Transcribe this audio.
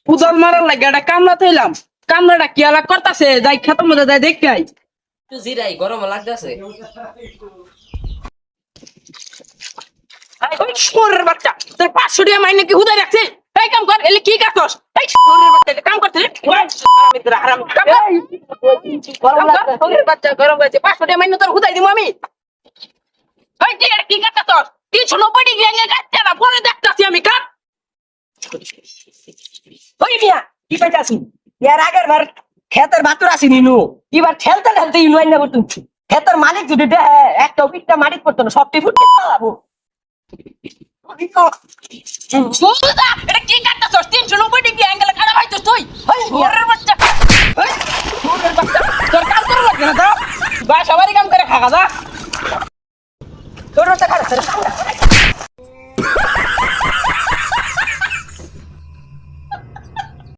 উদল মারার লাগে একটা কামলা থইলাম কামলাটা কি আলাক করতাছে যাই খেতের মধ্যে যাই দেখতে আই একটু জিরাই গরম লাগতেছে। ওই শোরের বাচ্চা তোর 500 টাকা মাইনে কি হুদাই রাখছে এই কাম কর এলে কি কাজ করছ এই শোরের বাচ্চা এটা কাম করতে মিত্র হারাম কাম কর শোরের বাচ্চা গরম হয়েছে 500 টাকা মাইনে তোর হুদাই দিমু আমি এই কি এটা কি কাজ করছ 390 ডিগ্রি এঙ্গেল কাটতে না পরে দেখতাছি আমি কাট ওই মিয়া কি পাইতাছি এর আগের বার খেতের বাতুর আসিনি নু এবার ঠেলতে ঠেলতে ইনওয়াইন না করতুম খেতের মালিক যদি দেহে একটা পিঠটা মাটিত পড়তো না সবটি ফুটতে পালাবো বুঝা এটা কি কাটতাছ 390 ডিগ্রি এঙ্গেল কাটা ভাইছস তুই এই শোরের বাচ্চা এই শোরের বাচ্চা তোর কাম করা লাগে না তো বা সবারই কাম করে খাগা দা